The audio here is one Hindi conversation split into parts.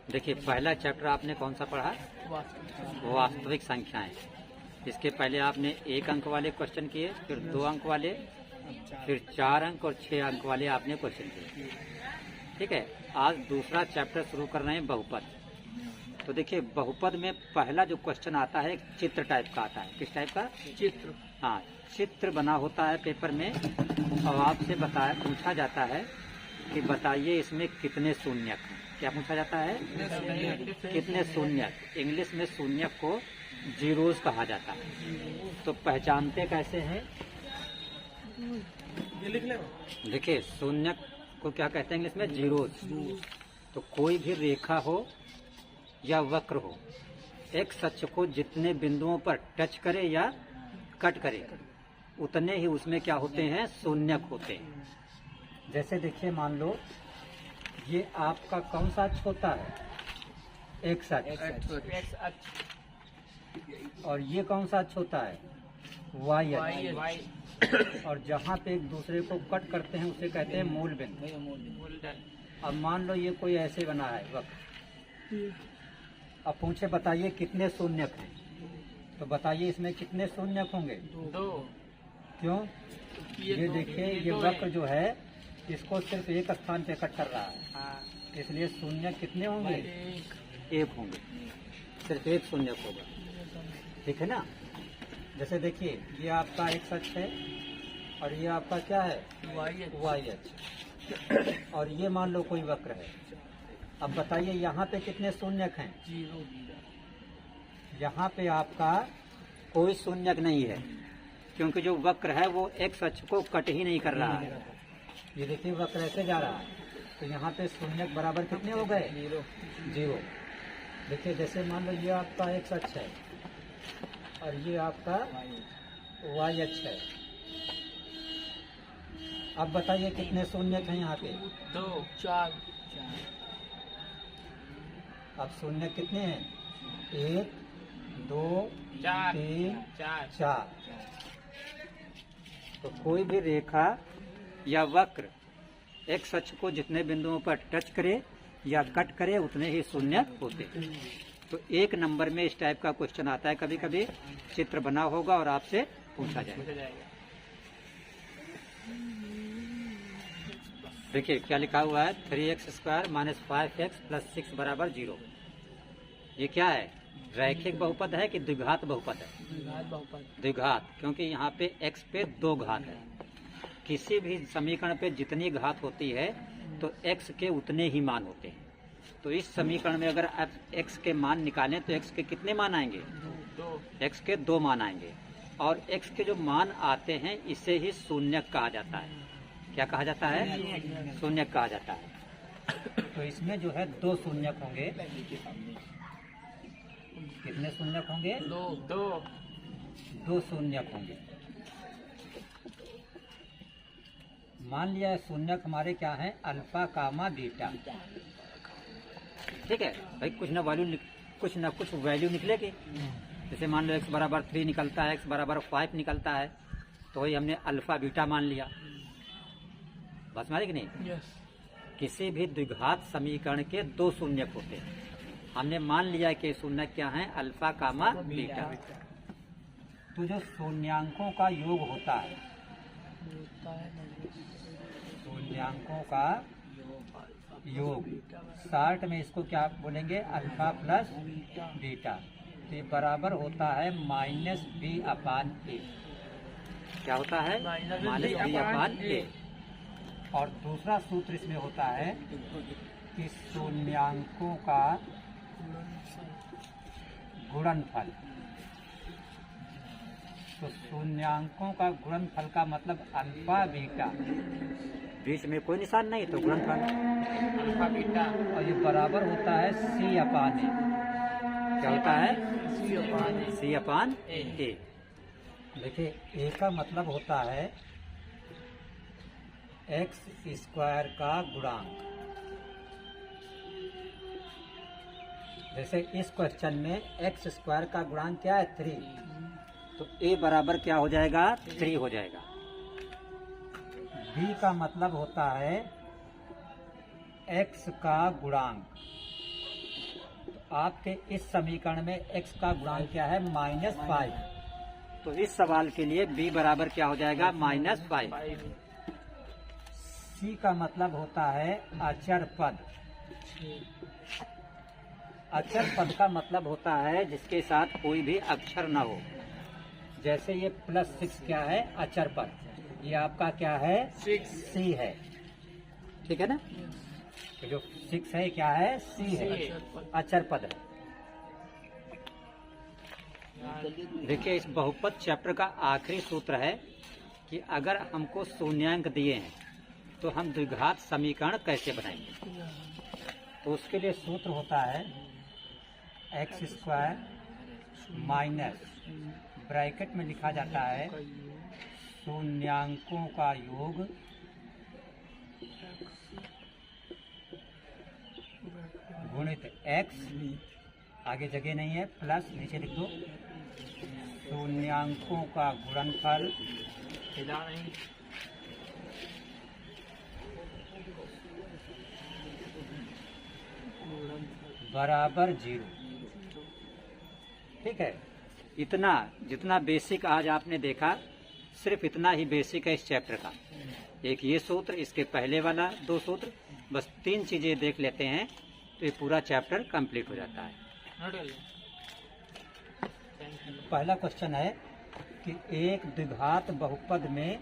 देखिए पहला चैप्टर आपने कौन सा पढ़ा? वास्तविक संख्याएं। इसके पहले आपने 1 अंक वाले क्वेश्चन किए, फिर 2 अंक वाले, फिर 4 अंक और 6 अंक वाले आपने क्वेश्चन किए। ठीक है, आज दूसरा चैप्टर शुरू कर रहे हैं बहुपद। तो देखिए बहुपद में पहला जो क्वेश्चन आता है चित्र टाइप का आता है। किस टाइप का? चित्र। हाँ, चित्र बना होता है पेपर में और आपसे पूछा जाता है कि बताइए इसमें कितने शून्यक हैं। क्या पूछा जाता है? कितने शून्यक। इंग्लिश में शून्यक को जीरोस कहा जाता है। तो पहचानते कैसे हैं? देखिए शून्यक को क्या कहते हैं इंग्लिश में? जीरोस। तो कोई भी रेखा हो या वक्र हो, एक्स अक्ष को जितने बिंदुओं पर टच करे या कट करे उतने ही उसमें क्या होते हैं? शून्यक होते हैं। जैसे देखिए मान लो ये आपका कौन सा अक्ष होता है? एक्स अक्ष। और ये कौन सा अक्ष होता है? वाई अक्ष। और जहाँ पे एक दूसरे को कट करते हैं उसे कहते हैं मूल बिंदु। अब मान लो ये कोई ऐसे बना है वक्र। अब पूछे बताइए कितने शून्यक हैं? तो बताइए इसमें कितने शून्यक होंगे? 2। क्यों? ये देखिए ये वक्र जो है इसको सिर्फ एक स्थान पे कट कर रहा है। हाँ। इसलिए शून्यक कितने होंगे? 1 होंगे। सिर्फ 1 शून्यक होगा। ठीक है ना? जैसे देखिए ये आपका एक्स अक्ष है और ये आपका क्या है? वाई अक्ष। और ये मान लो कोई वक्र है। अब बताइए यहाँ पे कितने शून्यक हैं? 0। यहाँ पे आपका कोई शून्यक नहीं है क्योंकि जो वक्र है वो एक्स अक्ष को कट ही नहीं कर रहा है। ये देखिए वक्र ऐसे जा रहा है तो यहाँ पे शून्यक बराबर कितने हो गए? 0। देखिए जैसे मान लो ये आपका एक्स अक्ष है और ये आपका वाई अक्ष है। अब बताइए कितने शून्यक हैं यहाँ पे? 2, 4। अब शून्य कितने हैं? 1, 2, 3, 4। तो कोई भी रेखा या वक्र एक्स अक्ष को जितने बिंदुओं पर टच करे या कट करे उतने ही शून्य होते हैं। तो 1 नंबर में इस टाइप का क्वेश्चन आता है। कभी कभी चित्र बना होगा और आपसे पूछा जाएगा। देखिए क्या लिखा हुआ है? 3x² - 5x + 6 = 0। ये क्या है? रैखिक बहुपद है कि द्विघात बहुपद है? द्विघात, क्योंकि यहाँ पे x पे 2 घात है। किसी भी समीकरण पे जितनी घात होती है तो x के उतने ही मान होते हैं। तो इस समीकरण में अगर आप x के मान निकालें तो x के कितने मान आएंगे? 2। x के 2 मान आएंगे। और x के जो मान आते हैं इसे ही शून्यक कहा जाता है। क्या कहा जाता है? शून्यक कहा जाता है। तो इसमें जो है 2 शून्यक होंगे। कितने शून्यक होंगे? 2 शून्यक होंगे। मान लिया शून्यक हमारे क्या है? अल्फा, कामा, बीटा। ठीक है भाई, कुछ ना कुछ वैल्यू निकलेगी। जैसे मान लो x बराबर 3 निकलता है, x बराबर 5 निकलता है, तो वही हमने अल्फा बीटा मान लिया। बस मारे कि नहीं? yes. किसी भी द्विघात समीकरण के 2 शून्यक होते हैं। हमने मान लिया कि शून्यक क्या है? अल्फा, कामा, बीटा। तो जो शून्यांकों का योग होता है, शून्यांकों का योग, शॉर्ट में इसको क्या बोलेंगे? Alpha plus beta. तो ये बराबर होता है -b/a। क्या होता है? -b/a। और दूसरा सूत्र इसमें होता है कि शून्यांकों का गुणनफल। तो शून्यांकों का गुणनफल का मतलब अल्फा बीटा, बीच में कोई निशान नहीं तो गुणनफल अल्फा बीटा। और ये बराबर होता है c/a। क्या होता है? c/a। देखिए a का मतलब होता है x² का गुणांक। जैसे इस क्वेश्चन में x² का गुणांक क्या है? 3। तो a बराबर क्या हो जाएगा? 3 हो जाएगा। b का मतलब होता है x का गुणांक। आपके इस समीकरण में x का गुणांक क्या है? -5। तो इस सवाल के लिए b बराबर क्या हो जाएगा? -5। c का मतलब होता है अचर पद। अचर पद का मतलब होता है जिसके साथ कोई भी अक्षर न हो। जैसे ये +6 क्या है? अचर पद। ये आपका क्या है? 6 है। ठीक है ना? तो जो 6 है क्या है? C है, अचर पद है। देखिए, इस बहुपद चैप्टर का आखिरी सूत्र है कि अगर हमको शून्यांक दिए हैं तो हम द्विघात समीकरण कैसे बनाएंगे। तो उसके लिए सूत्र होता है x² माइनस, ब्रैकेट में लिखा जाता है शून्यांकों का योग गुणित x, आगे जगह नहीं है, प्लस नीचे लिख दो शून्यांकों का गुणनफल बराबर 0। ठीक है, इतना जितना बेसिक आज आपने देखा, सिर्फ इतना ही बेसिक है इस चैप्टर का। एक ये सूत्र, इसके पहले वाला 2 सूत्र, बस 3 चीजें देख लेते हैं तो ये पूरा चैप्टर कंप्लीट हो जाता है। पहला क्वेश्चन है कि एक द्विघात बहुपद में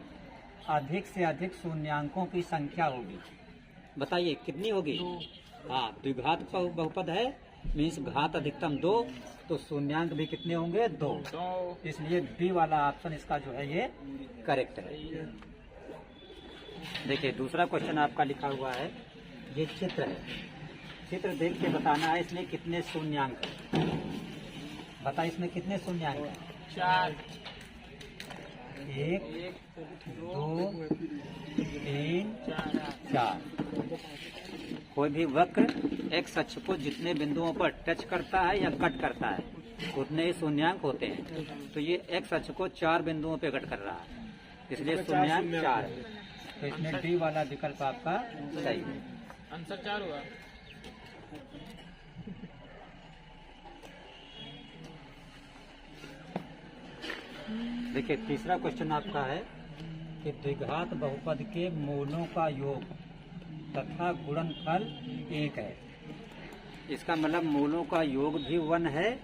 अधिक से अधिक शून्यांकों की संख्या होगी। बताइए कितनी होगी? हाँ, द्विघात बहुपद है, मीन्स घात अधिकतम 2, तो शून्यांक भी कितने होंगे? 2। इसलिए बी वाला ऑप्शन इसका जो है ये करेक्ट है। देखिए, दूसरा क्वेश्चन आपका लिखा हुआ है, ये चित्र है। चित्र देख के बताना है इसमें कितने शून्यांक है। बता, इसमें कितने शून्यांक है? 4, 1, 2, 3, 4। कोई भी वक्र x अक्ष को जितने बिंदुओं पर टच करता है या कट करता है उतने ही शून्यांक होते हैं। तो ये x अक्ष को 4 बिंदुओं पे कट कर रहा है, इसलिए शून्यांक 4 है। तो इसमें डी वाला विकल्प आपका सही है। आंसर 4 हुआ। देखिए, तीसरा क्वेश्चन आपका है कि द्विघात बहुपद के मूलों का योग तथा गुणनफल 1 है। इसका मतलब मूलों का योग भी 1 है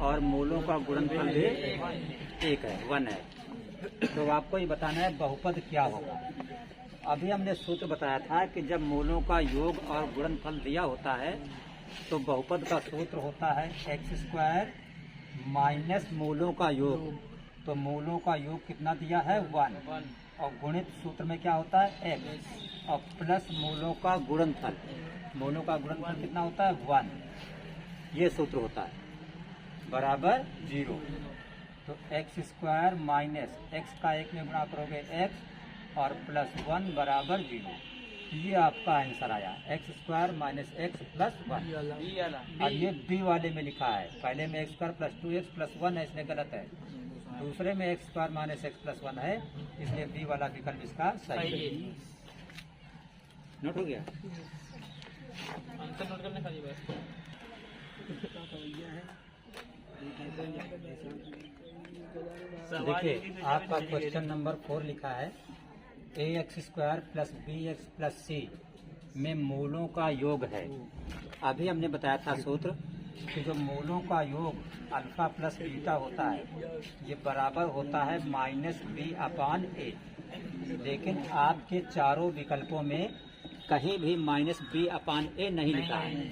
और मूलों का गुणनफल भी 1 है, 1 है। तो आपको ये बताना है बहुपद क्या होगा। अभी हमने सूत्र बताया था कि जब मूलों का योग और गुणनफल दिया होता है तो बहुपद का सूत्र होता है x² माइनस मूलों का योग। तो मूलों का योग कितना दिया है? 1। और गुणित सूत्र में क्या होता है? x, और प्लस मूलों का गुणनफल। मूलों का गुणनफल कितना होता है? 1। ये सूत्र होता है बराबर 0। तो x² माइनस x का 1 में गुणा करोगे x और +1 बराबर 0। ये आपका आंसर आया, x² माइनस x प्लस 1। और ये बी वाले में लिखा है, पहले में x² + 2x + 1 है, इसलिए गलत है। दूसरे में x² माइनस x + 1 है, इसलिए बी वाला विकल्प इसका सही है। नोट हो गया? आंसर नोट करने खाली बस। देखिए, आपका क्वेश्चन नंबर 4 लिखा है ax² + bx + c में मूलों का योग है। अभी हमने बताया था सूत्र कि जो मूलों का योग अल्फा प्लस बीटा होता है ये बराबर होता है -b/a। लेकिन आपके चारों विकल्पों में कहीं भी -b/a नहीं लिखा है,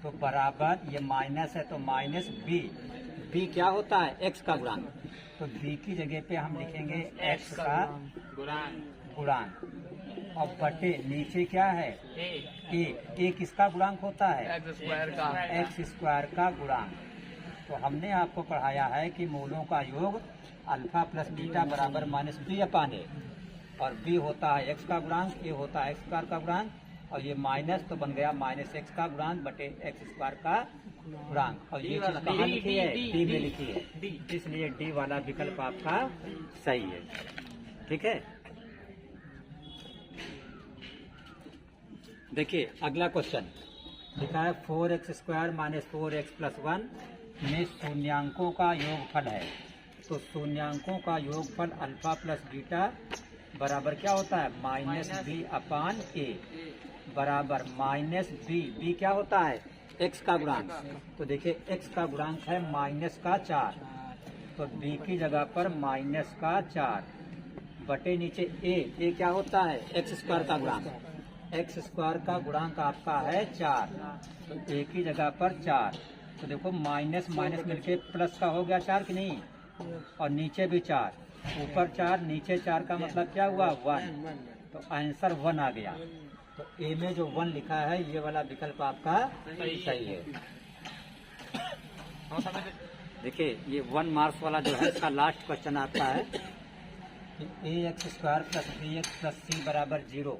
तो बराबर ये माइनस है तो -b। b क्या होता है? x का गुणांक। तो b की जगह पे हम लिखेंगे x का गुणांक और बटे नीचे क्या है? a किसका गुणांक होता है? x² का गुणांक। तो हमने आपको पढ़ाया है कि मूलों का योग अल्फा प्लस बीटा बराबर -b/a, और b होता है x का गुणांक, a होता है x² का गुणांक, और ये माइनस तो बन गया -x का गुणांक बटे x² का गुणांक। और ये चीज कहाँ लिखी है? डी में लिखी है, इसलिए डी वाला विकल्प आपका सही है। ठीक है, देखिए अगला क्वेश्चन लिखा है 4x² माइनस 4x प्लस 1 में शून्यांकों का योगफल है। तो शून्यांकों का योगफल अल्फा प्लस बीटा बराबर क्या होता है? माइनस बी अपान ए बराबर माइनस बी क्या होता है? x का गुणांक। तो देखिए x का गुणांक है माइनस का 4, तो b की जगह पर माइनस का 4 बटे नीचे a क्या होता है? x² का गुणांक। x² का गुणांक आपका है 4, तो a की जगह पर 4। तो देखो माइनस माइनस मिलके प्लस का हो गया 4 कि नहीं, और नीचे भी 4, ऊपर 4 नीचे 4 का मतलब क्या हुआ? 1। तो आंसर 1 आ गया। तो ए में जो 1 लिखा है ये वाला विकल्प आपका सही है। देखिए ये 1 मार्क्स वाला जो है इसका लास्ट क्वेश्चन आपका है कि ax² plus bx plus c बराबर 0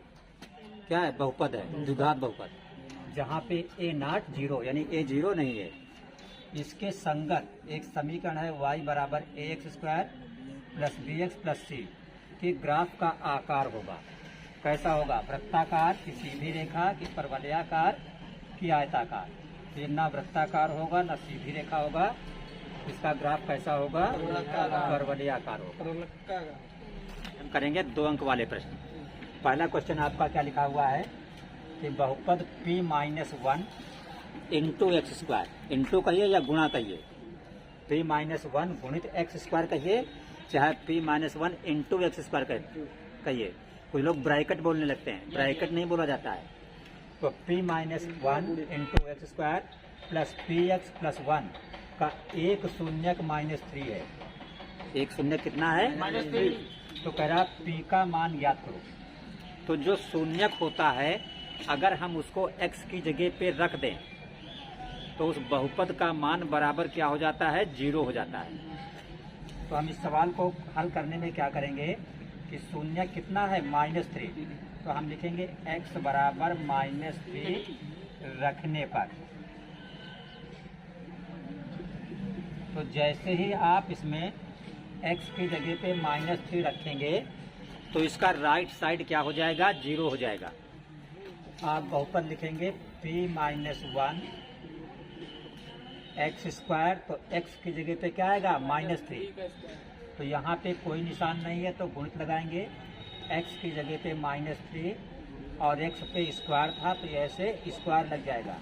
क्या है? बहुपद है, द्विघात बहुपद। जहाँ पे a0 0 यानी a 0 नहीं है, इसके संगत एक समीकरण है y बराबर ax² plus bx plus c के ग्राफ का आकार होगा। कैसा होगा? वृत्ताकार की सीधी रेखा की परवलयाकार की आयताकार। तो ये ना वृत्ताकार होगा ना सीधी रेखा होगा, इसका ग्राफ कैसा होगा? परवलयाकार होगा। हम करेंगे 2 अंक वाले प्रश्न। पहला क्वेश्चन आपका क्या लिखा हुआ है कि बहुपद p minus 1 into x², into कहिए या गुणा कहिए, p माइनस 1 गुणित x² कहिए, चाहे p माइनस 1 इंटू x² कहिए। कुछ लोग ब्रैकेट बोलने लगते हैं, ब्रैकेट नहीं बोला जाता है। तो p minus 1 into x² plus px plus 1 का एक शून्यक माइनस 3 है। एक शून्य कितना है? -3। तो कह रहा p का मान ज्ञात करो। तो जो शून्यक होता है अगर हम उसको x की जगह पे रख दें तो उस बहुपद का मान बराबर क्या हो जाता है? 0 हो जाता है। तो हम इस सवाल को हल करने में क्या करेंगे कि शून्यक कितना है? -3। तो हम लिखेंगे x बराबर -3 रखने पर। तो जैसे ही आप इसमें x की जगह पे -3 रखेंगे तो इसका राइट साइड क्या हो जाएगा? 0 हो जाएगा। आप बहुपद लिखेंगे p माइनस 1 x², तो x की जगह पे क्या आएगा? -3। तो यहाँ पे कोई निशान नहीं है तो गुणित लगाएंगे, x की जगह पे -3 और x पे स्क्वायर था तो ऐसे स्क्वायर लग जाएगा।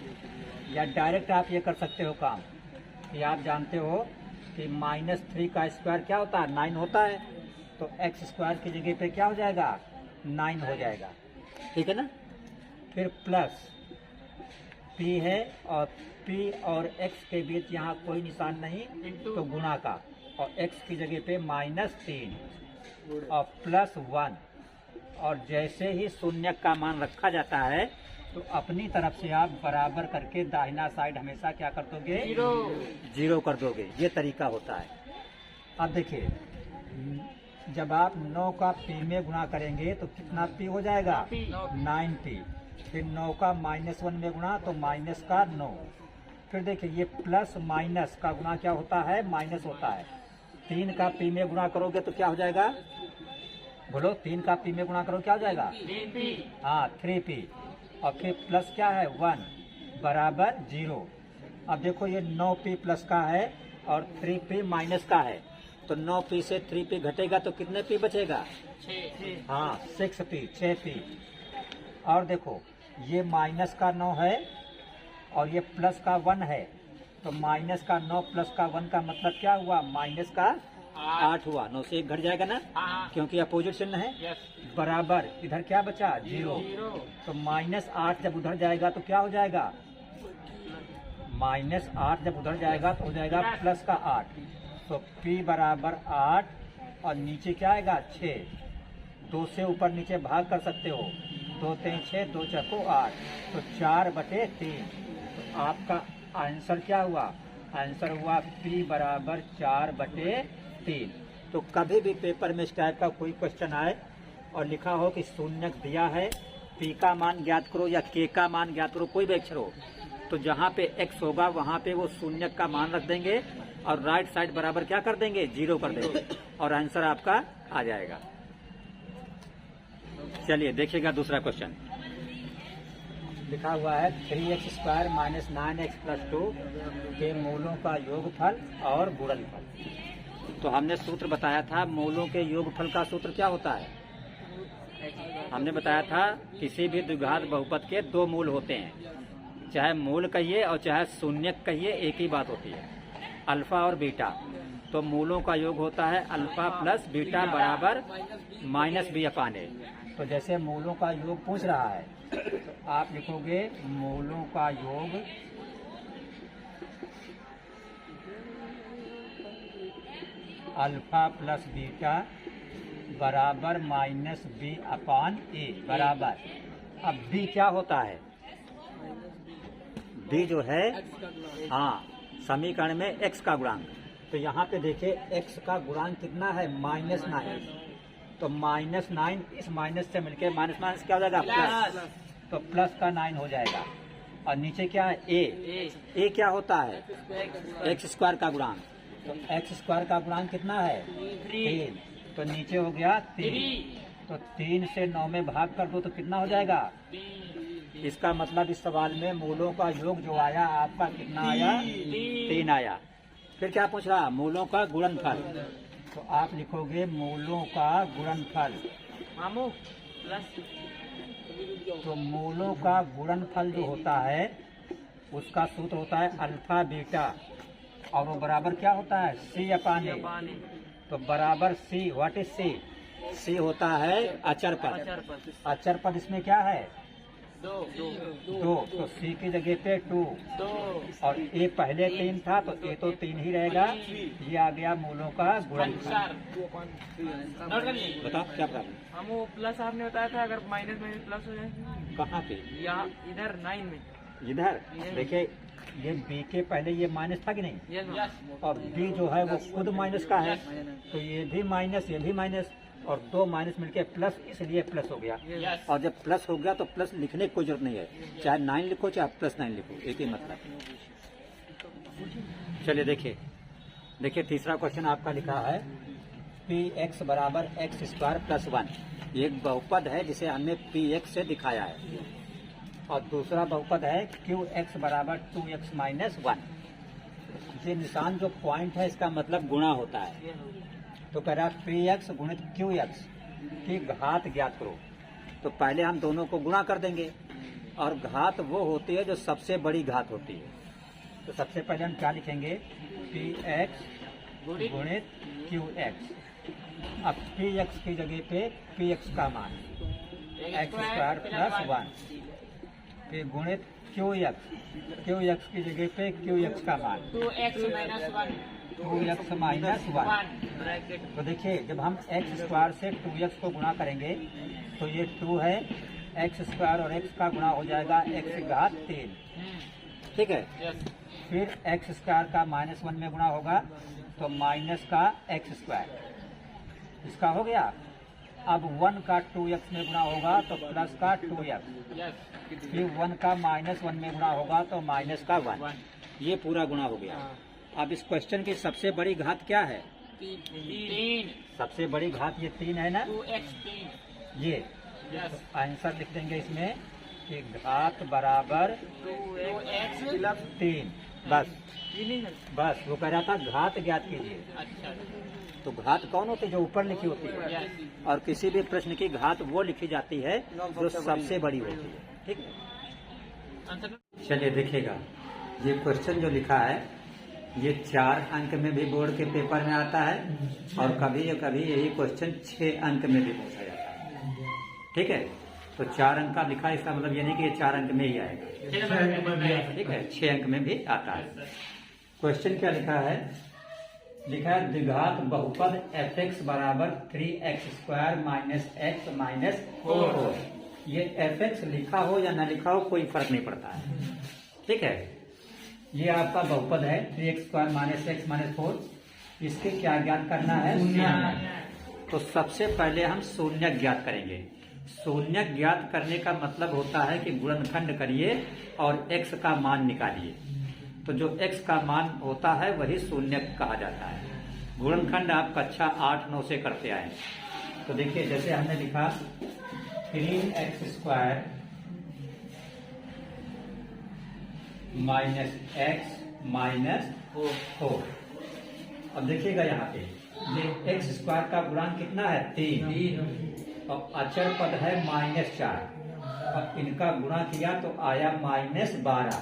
या डायरेक्ट आप ये कर सकते हो काम कि आप जानते हो कि -3 का स्क्वायर क्या होता है? 9 होता है। तो x² की जगह पे क्या हो जाएगा? 9 हो जाएगा। ठीक है ना? फिर प्लस p है और p और x के बीच यहाँ कोई निशान नहीं तो गुणा का, और x की जगह पे -3 और प्लस 1। और जैसे ही शून्यक का मान रखा जाता है तो अपनी तरफ से आप बराबर करके दाहिना साइड हमेशा क्या कर दोगे? 0 कर दोगे। ये तरीका होता है। अब देखिए जब आप 9 का p में गुणा करेंगे तो कितना p हो जाएगा? 9p। फिर 9 का -1 में गुणा तो माइनस का 9। फिर देखिए ये प्लस माइनस का गुणा क्या होता है? माइनस होता है। 3 का p में गुणा करोगे तो क्या हो जाएगा? बोलो 3 का p में गुणा करो क्या हो जाएगा? 3p। हाँ 3p। और फिर प्लस क्या है? 1 बराबर 0। अब देखो ये 9p प्लस का है और 3p माइनस का है, तो 9p से 3p घटेगा तो कितने p बचेगा? 6। हाँ 6p 6p। और देखो ये माइनस का 9 है और ये प्लस का 1 है, तो माइनस का 9 प्लस का 1 का मतलब क्या हुआ? माइनस का 8 हुआ। 9 से 1 घट जाएगा ना, क्योंकि अपोजिट चिन्ह है। बराबर इधर क्या बचा? 0। तो -8 जब उधर जाएगा तो क्या हो जाएगा? -8 जब उधर जाएगा तो हो जाएगा प्लस का 8। तो p बराबर 8 और नीचे क्या आएगा? 6। 2 से ऊपर नीचे भाग कर सकते हो, 2 3 6 2 4 8, तो 4/3। तो आपका आंसर क्या हुआ? आंसर हुआ p बराबर 4/3। तो कभी भी पेपर में इस टाइप का कोई क्वेश्चन आए और लिखा हो कि शून्यक दिया है, p का मान ज्ञात करो या k का मान ज्ञात करो, कोई भी अक्षर हो, तो जहाँ पे x होगा वहाँ पे वो शून्यक का मान रख देंगे और राइट साइड बराबर क्या कर देंगे? 0 कर देंगे और आंसर आपका आ जाएगा। चलिए देखिएगा दूसरा क्वेश्चन। लिखा हुआ है 3x² माइनस 9x प्लस 2 के मूलों का योगफल और गुणनफल। तो हमने सूत्र बताया था मूलों के योगफल का सूत्र क्या होता है। हमने बताया था किसी भी द्विघात बहुपद के दो मूल होते हैं, चाहे मूल कहिए और चाहे शून्यक कहिए, एक ही बात होती है, अल्फा और बीटा। तो मूलों का योग होता है अल्फा प्लस बीटा बराबर माइनस बी अपान ए। तो जैसे मूलों का योग पूछ रहा है तो आप लिखोगे मूलों का योग अल्फा प्लस बीटा बराबर माइनस बी अपान ए बराबर। अब बी क्या होता है, बी जो है हाँ समीकरण में x का गुणांक। तो यहाँ पे देखिए x का गुणांक कितना है, -9। तो -9 इस माइनस से मिलके माइनस माइनस क्या हो जाएगा प्लस, तो प्लस का 9 हो जाएगा। और नीचे क्या है a क्या होता है x² का गुणांक। तो x² का गुणांक कितना है 3, तो नीचे हो गया 3। तो 3 से 9 में भाग कर दो तो कितना हो जाएगा। इसका मतलब इस सवाल में मूलों का योग जो आया आपका कितना आया 3 आया। फिर क्या पूछ रहा, मूलों का गुणनफल। तो आप लिखोगे मूलों का गुणनफल। मामू प्लस, तो मूलों का गुणनफल जो होता है उसका सूत्र होता है अल्फा बीटा, और वो बराबर क्या होता है c अपान ए। तो बराबर c, what is c, c होता है अचर पद। अचर पद इसमें क्या है 2, तो c की जगह पे 2, और a पहले 3 था तो a तो 3 ही रहेगा। ये आ गया मूलों का गुणनफल। बताओ क्या प्रॉब्लम। मामू प्लस आपने बताया था, अगर माइनस माइनस प्लस हो जाए कहाँ पे, यहाँ इधर 9 में। इधर देखिए ये b के पहले ये माइनस था कि नहीं, यस, और b जो है वो खुद माइनस का है, तो ये भी माइनस ये भी माइनस, और 2 माइनस मिलके प्लस, इसलिए प्लस हो गया। यस। और जब प्लस हो गया तो प्लस लिखने की कोई जरूरत नहीं है, चाहे 9 लिखो चाहे +9 लिखो, एक ही मतलब। चलिए देखिए तीसरा क्वेश्चन आपका लिखा है px बराबर x² प्लस 1। एक बहुपद है जिसे हमने px से दिखाया है, और दूसरा बहुपद है qx बराबर 2x माइनस 1। ये निशान जो पॉइंट है इसका मतलब गुणा होता है। तो कह रहा px गुणित qx की घात ज्ञात करो। तो पहले हम दोनों को गुणा कर देंगे, और घात वो होती है जो सबसे बड़ी घात होती है। तो सबसे पहले हम क्या लिखेंगे px गुणित qx। अब px की जगह पे px का मान x² प्लस 1, फिर गुणित qx की जगह पे qx का मान 2x माइनस 1, 2x माइनस 1। तो देखिए जब हम x² से 2x को गुणा करेंगे तो ये 2 है, x² और x का गुणा हो जाएगा x की घात 3, ठीक है। फिर x² का -1 में गुणा होगा तो माइनस का x², इसका हो गया। अब 1 का 2x में गुणा होगा तो प्लस का 2x, फिर 1 का -1 में गुणा होगा तो माइनस का 1। ये पूरा गुणा हो गया। अब इस क्वेश्चन की सबसे बड़ी घात क्या है, 3, सबसे बड़ी घात ये 3 है ना, 2x3, ये तो आंसर लिख देंगे इसमें कि घात बराबर 2x 3। बस वो कह रहा था घात ज्ञात कीजिए। अच्छा, तो घात कौन होती है, जो ऊपर लिखी होती है, और किसी भी प्रश्न की घात वो लिखी जाती है जो सबसे बड़ी होती है, ठीक है। चलिए देखिएगा ये क्वेश्चन जो लिखा है ये 4 अंक में भी बोर्ड के पेपर में आता है, और कभी कभी यही क्वेश्चन 6 अंक में भी पूछा जाता है, ठीक है। तो 4 अंक का लिखा है, इसका मतलब ये नहीं कि ये 4 अंक में ही आएगा, ठीक है, 6 अंक में भी आता है। क्वेश्चन क्या लिखा है, लिखा है द्विघात बहुपद fx बराबर 3x² माइनस x माइनस 4। ये fx लिखा हो या ना लिखा हो कोई फर्क नहीं पड़ता है, ठीक है। ये आपका बहुपद है 3x² माइनस x माइनस 4। इसके क्या ज्ञात करना है, शून्य। तो सबसे पहले हम शून्य ज्ञात करेंगे। शून्य ज्ञात करने का मतलब होता है कि गुणनखंड करिए और x का मान निकालिए। तो जो x का मान होता है वही शून्य कहा जाता है। गुणनखंड आप कक्षा 8-9 से करते आए। तो देखिए जैसे हमने लिखा 3x² माइनस एक्स माइनस 4। अब देखिएगा यहाँ पे ये एक्स स्क्वायर का गुणांक कितना है 3 और अचर पद है -4। अब इनका गुणा किया तो आया -12।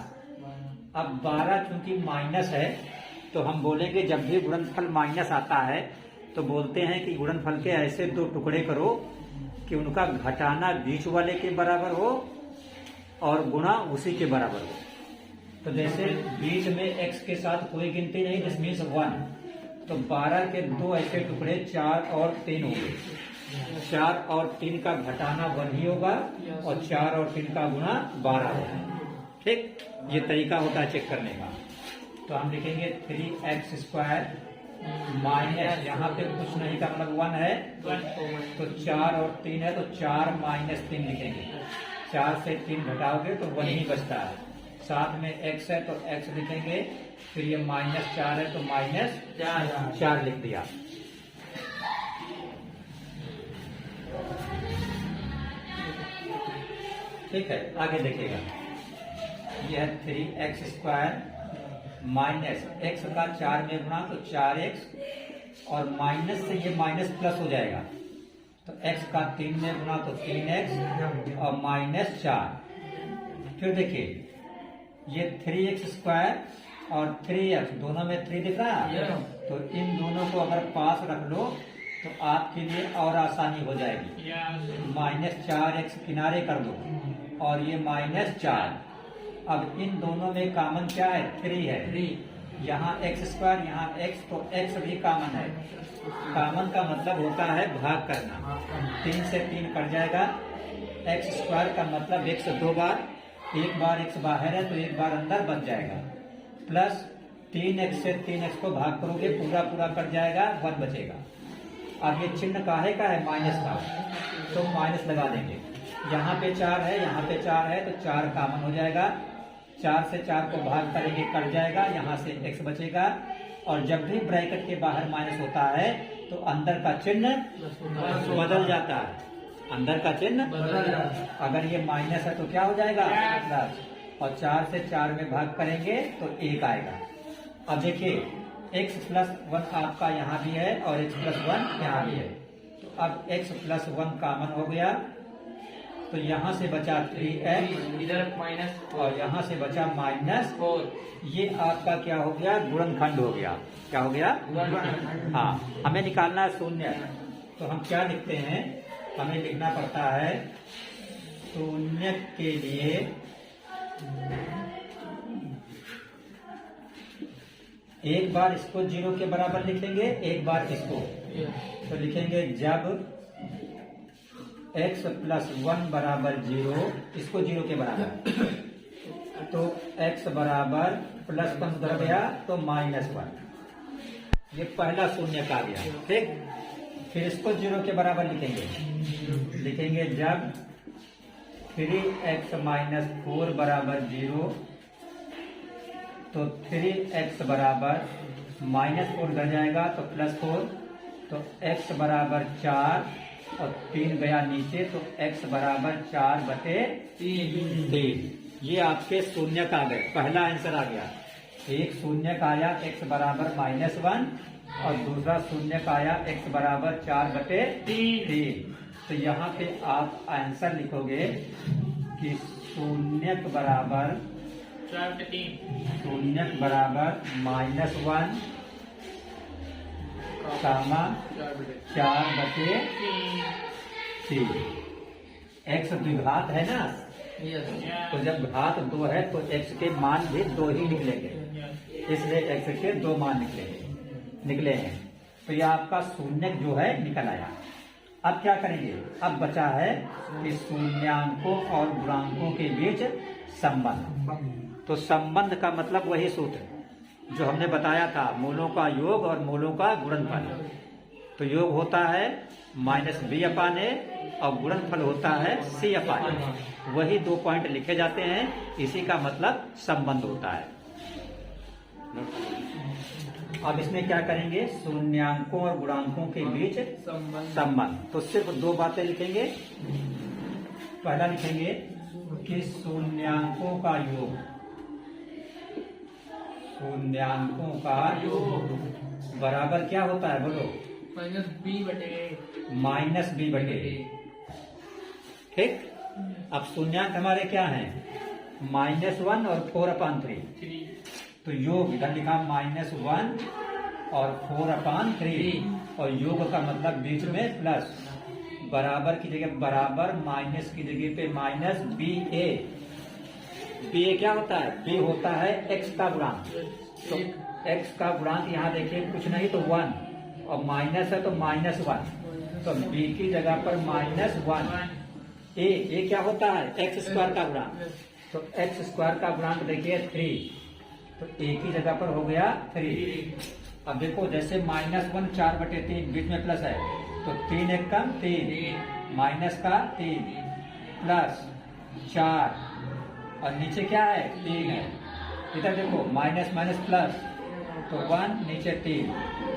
अब 12 चूंकि माइनस है तो हम बोलेंगे जब भी गुणनफल माइनस आता है तो बोलते हैं कि गुणनफल के ऐसे दो टुकड़े करो कि उनका घटाना बीच वाले के बराबर हो और गुणा उसी के बराबर हो। तो जैसे बीच में x के साथ कोई गिनती नहीं, दिस मीन्स 1। तो 12 के दो ऐसे टुकड़े 4 और 3 होंगे। 4 और 3 का घटाना 1 ही होगा और 4 और 3 का गुणा 12 होगा। ठीक, ये तरीका होता है चेक करने का। तो हम लिखेंगे 3x² माइनस, यहाँ पे कुछ नहीं का मतलब 1 है तो 4 और 3 है तो 4 - 3 लिखेंगे। 4 से 3 घटाओगे तो 1 ही बचता है। साथ में x है तो x लिखेंगे, फिर ये -4 है तो -4 लिख दिया। ठीक है, आगे देखिएगा यह है 3x² माइनस x का 4 में गुणा तो 4x और माइनस से ये माइनस प्लस हो जाएगा तो x का 3 में गुणा तो 3x और -4। फिर देखिए ये 3x² और 3x दोनों में 3 दिख रहा है तो इन दोनों को अगर पास रख लो तो आपके लिए और आसानी हो जाएगी। -4x किनारे कर दो और ये -4। अब इन दोनों में कॉमन क्या है 3 है। यहाँ x² यहाँ x तो x भी कॉमन है। कॉमन का मतलब होता है भाग करना। 3 से 3 कट जाएगा। x² का मतलब x 2 बार, एक बार x बाहर है तो एक बार अंदर बच जाएगा। प्लस 3x से 3x को भाग करोगे पूरा पूरा कट जाएगा, 1 बचेगा। अब ये चिन्ह काहे का है माइनस का, तो माइनस लगा देंगे। यहाँ पे 4 है, यहाँ पे 4 है तो 4 कॉमन हो जाएगा। 4 से 4 को भाग करेंगे कट जाएगा, यहाँ से x बचेगा। और जब भी ब्रैकेट के बाहर माइनस होता है तो अंदर का चिन्ह बदल जाता है। अंदर का चिन्ह बदल जाता है। अगर ये माइनस है तो क्या हो जाएगा प्लस, और 4 से 4 में भाग करेंगे तो 1 आएगा। अब देखिए x+1 आपका यहाँ भी है और x+1 यहाँ भी है। तो अब x+1 कॉमन हो गया तो यहाँ से बचा 3x, इधर माइनस और यहाँ से बचा -4। ये आपका क्या हो गया गुणनखंड हो गया। क्या हो गया? हाँ, हमें निकालना है शून्य। तो हम क्या लिखते हैं, हमें लिखना पड़ता है शून्य के लिए एक बार इसको 0 के बराबर लिखेंगे, एक बार इसको। तो लिखेंगे जब x+1 बराबर 0, इसको 0 के बराबर, तो x बराबर +1 उधर गया तो -1। ये पहला शून्य का गया। ठीक, फिर इसको 0 के बराबर लिखेंगे जब 3x - 4 बराबर 0, तो 3x बराबर -4 उधर जाएगा तो +4, तो x बराबर 4 और 3 गया नीचे तो x बराबर 4/3। ये आपके शून्य का आ गए, पहला आंसर आ गया। एक शून्य का आया x बराबर -1 और दूसरा शून्य का आया x बराबर 4/3। तो यहाँ पे आप आंसर लिखोगे कि शून्य बराबर -1 कामा 4/3। x द्विघात है ना, तो जब घात 2 है तो x के मान भी 2 ही निकलेंगे, इसलिए x के 2 मान निकले हैं। तो यह आपका शून्य जो है निकल आया। अब क्या करेंगे, अब बचा है कि शून्यांकों और गुणांकों के बीच संबंध। तो संबंध का मतलब वही सूत्र जो हमने बताया था, मूलों का योग और मूलों का गुणनफल। तो योग होता है -b/a और गुणनफल होता है c/a। वही 2 पॉइंट लिखे जाते हैं, इसी का मतलब संबंध होता है। अब इसमें क्या करेंगे, शून्यांकों और गुणांकों के बीच संबंध। तो सिर्फ 2 बातें लिखेंगे। पहला लिखेंगे कि शून्यांकों का योग शून्यांकों का बराबर क्या होता है, बोलो? माइनस बी बटे। ठीक। अब शून्यांक हमारे क्या हैं? -1 और 4/3। तो योग इधर लिखा -1 और 4/3, और योग का मतलब बीच में प्लस, बराबर की जगह बराबर, माइनस की जगह पे माइनस, बी ए। बी ए क्या होता है? बी होता है एक्स का गुणांक। तो एक्स का गुणांक यहाँ देखिए कुछ नहीं तो 1, और माइनस है तो -1, तो बी की जगह पर -1। ए क्या होता है? एक्स स्क्वायर का गुणांक। तो एक्स स्क्वायर का गुणांक देखिए 3, तो ए की जगह पर हो गया 3। अब देखो जैसे -1 4/3 बीच में प्लस है, तो 3 एक कम 3, माइनस का 3 प्लस 4, और नीचे क्या है? 3 है। इधर देखो माइनस माइनस प्लस, तो 1 नीचे 3,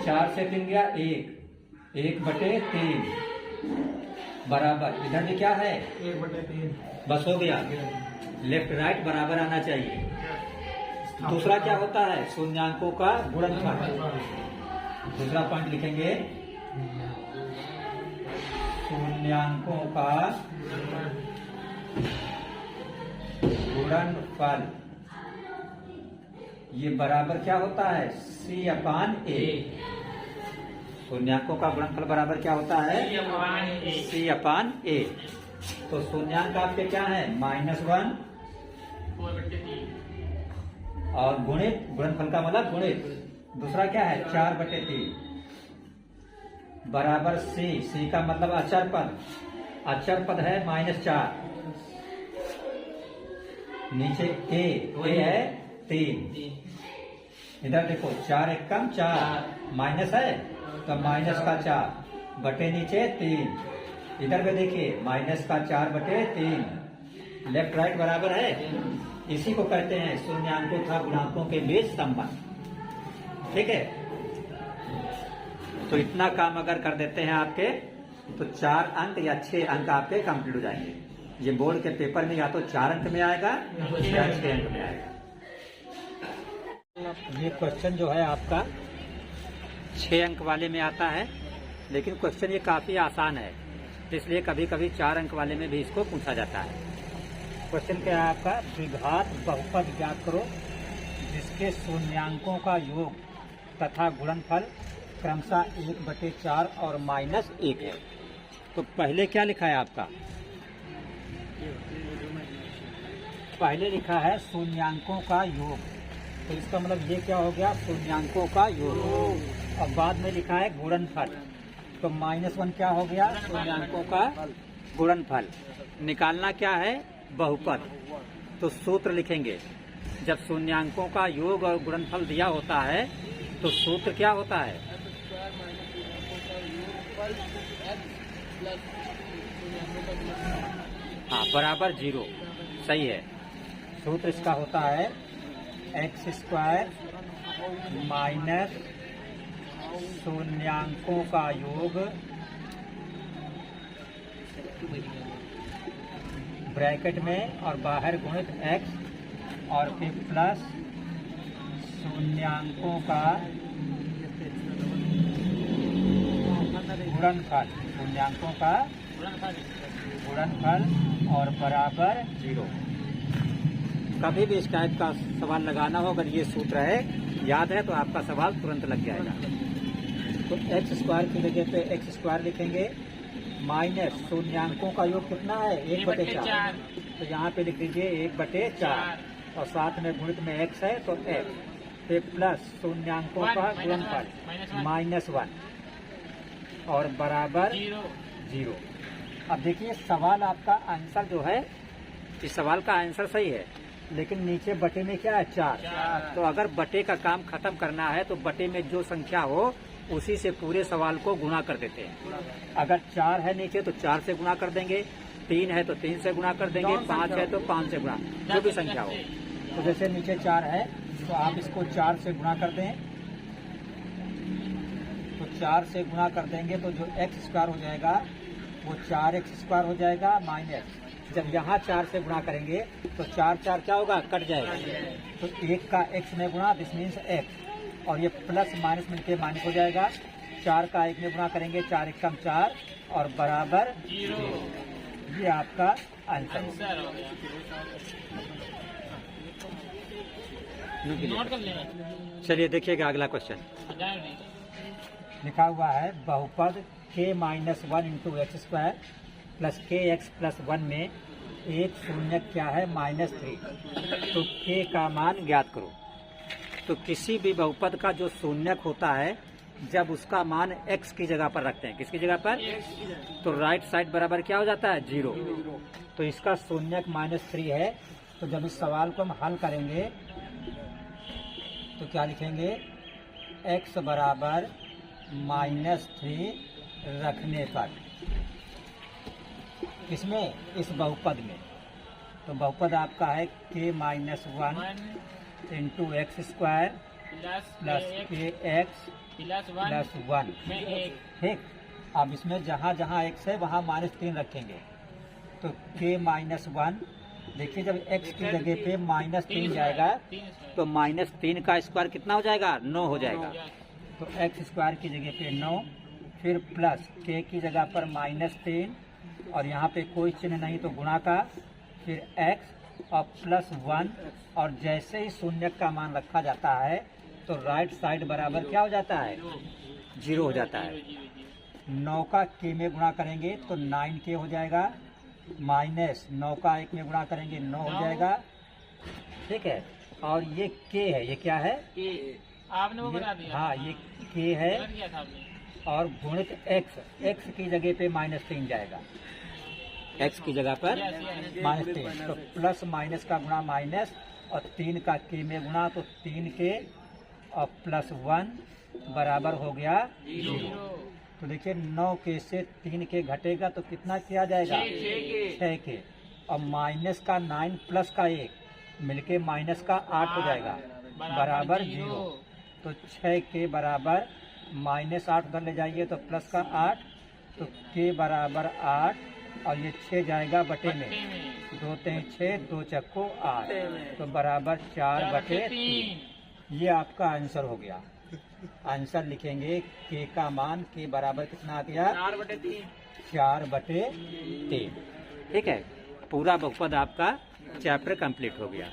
4 से 3 गया 1/3 बराबर, इधर भी क्या है? 1/3। बस हो गया। लेफ्ट राइट बराबर आना चाहिए। दूसरा क्या होता है? शून्यांकों का गुणनफल। दूसरा पॉइंट लिखेंगे, शून्यांकों का गुणनफल। ये बराबर क्या होता है? C/A। शून्यांकों का गुणनफल बराबर क्या होता है? C/A। तो शून्यांक आपके क्या है? -1 और गुणित, गुणनफल का मतलब गुणित। दूसरा क्या है? 4/3 बराबर C का मतलब अचर पद। अचर पद है -4, नीचे A है 3। इधर देखो 4 एक कम 4, माइनस है तो माइनस का 4 बटे नीचे 3। इधर पे देखिए -4/3। लेफ्ट राइट बराबर है। इसी को कहते हैं शून्यांकों तथा गुणांकों के बीच संबंध। ठीक है। तो इतना काम अगर कर देते हैं आपके, तो 4 अंक या 6 अंक आपके कंप्लीट हो जाएंगे। ये बोर्ड के पेपर में या तो 4 अंक में आएगा या 6 अंक में आएगा। ये क्वेश्चन जो है आपका 6 अंक वाले में आता है, लेकिन क्वेश्चन ये काफी आसान है, इसलिए कभी कभी 4 अंक वाले में भी इसको पूछा जाता है। क्वेश्चन क्या है आपका? द्विघात बहुपद ज्ञात करो जिसके शून्यांकों का योग तथा गुणनफल क्रमशः 1/4 और -1 है। तो पहले क्या लिखा है आपका? पहले लिखा है शून्यांकों का योग, तो इसका मतलब ये क्या हो गया? शून्यांकों का योग। और बाद में लिखा है गुणनफल, तो -1 क्या हो गया? शून्यांकों का गुणनफल। निकालना क्या है? बहुपद। तो सूत्र लिखेंगे, जब शून्यांकों का योग और गुणनफल दिया होता है तो सूत्र क्या होता है? हाँ, बराबर 0। सही है। सूत्र इसका होता है x² माइनस शून्यांकों का योग ब्रैकेट में और बाहर गुणित x और फिर प्लस शून्यांकों का गुणनफल। शून्यांकों का गुणनफल और बराबर 0। कभी भी इस टाइप का सवाल लगाना हो, अगर ये सूत्र है याद है तो आपका सवाल तुरंत लग जाएगा। तो x² की जगह पे x² लिखेंगे, माइनस शून्यांकों का योग कितना है? 1/4। तो यहाँ पे लिख दीजिए 1/4, और साथ में गुणित में x है तो x, फिर प्लस शून्यांकों का गुणनफल -1 और बराबर 0। अब देखिए सवाल आपका आंसर जो है, इस सवाल का आंसर सही है, लेकिन नीचे बटे में क्या है? 4। तो अगर बटे का काम खत्म करना है तो बटे में जो संख्या हो उसी से पूरे सवाल को गुणा कर देते हैं। अगर 4 है नीचे तो 4 से गुणा कर देंगे, 3 है तो 3 से गुणा कर देंगे, 5 है तो 5 से गुणा, जो भी संख्या हो। तो जैसे नीचे 4 है तो आप इसको 4 से गुणा कर दें, तो 4 से गुणा कर देंगे तो जो x² हो जाएगा वो 4x² हो जाएगा, माइनस जब यहाँ 4 से गुणा करेंगे तो 4 4 क्या होगा, कट जाएगा। तो 1 का x में गुणा, दिस मीन्स x, और ये प्लस माइनस मिलके माइनस हो जाएगा। 4 का 1 में गुणा करेंगे, 4 1 कम 4 और बराबर 0। ये आपका आंसर होगा। चलिए देखिएगा अगला क्वेश्चन। लिखा हुआ है बहुपद k minus 1 into x square plus के एक्स प्लस 1 में एक शून्यक क्या है, -3। तो k का मान ज्ञात करो। तो किसी भी बहुपद का जो शून्यक होता है, जब उसका मान x की जगह पर रखते हैं, किसकी जगह पर, तो राइट साइड बराबर क्या हो जाता है, 0। तो इसका शून्यक -3 है। तो जब इस सवाल को हम हल करेंगे तो क्या लिखेंगे, x बराबर -3 रखने पर, किसमें, इस बहुपद में। तो बहुपद आपका है k minus 1 into x square plus के एक्स प्लस 1, ठीक। अब इसमें जहाँ जहाँ x है वहाँ -3 रखेंगे। तो k माइनस 1, देखिए जब x की जगह पे -3 जाएगा तो -3 का स्क्वायर कितना हो जाएगा, 9 हो जाएगा। तो x स्क्वायर की जगह पे 9, फिर प्लस k की जगह पर -3 और यहाँ पे कोई चिन्ह नहीं तो गुणा का, फिर x और प्लस 1, और जैसे ही शून्यक का मान रखा जाता है तो राइट साइड बराबर क्या हो जाता है, 0 हो जाता है। 9 का k में गुणा करेंगे तो 9k हो जाएगा, माइनस 9 का 1 में गुणा करेंगे 9 हो जाएगा, ठीक है। और ये k है, ये क्या है, आपने वो बता दिया। हाँ, ये k है और गुणित x की जगह पे -3 जाएगा, x की जगह पर -3। तो प्लस माइनस का गुणा माइनस और 3 का k में गुणा, तो 3k और प्लस 1 बराबर हो गया 0। तो देखिए 9k से 3k घटेगा तो कितना किया जाएगा, 6k, और माइनस का 9 प्लस का 1 मिलके माइनस का 8 हो जाएगा, बराबर 0। तो 6k बराबर -8 उधर ले जाइए तो प्लस का 8, तो k बराबर 8 और ये 6 जाएगा बटे में, 2 3 6, 2 चक्को 8, तो बराबर 4/3। ये आपका आंसर हो गया। आंसर लिखेंगे k का मान k बराबर कितना आ गया, 4/3। ठीक है, पूरा बहुपद आपका चैप्टर कंप्लीट हो गया।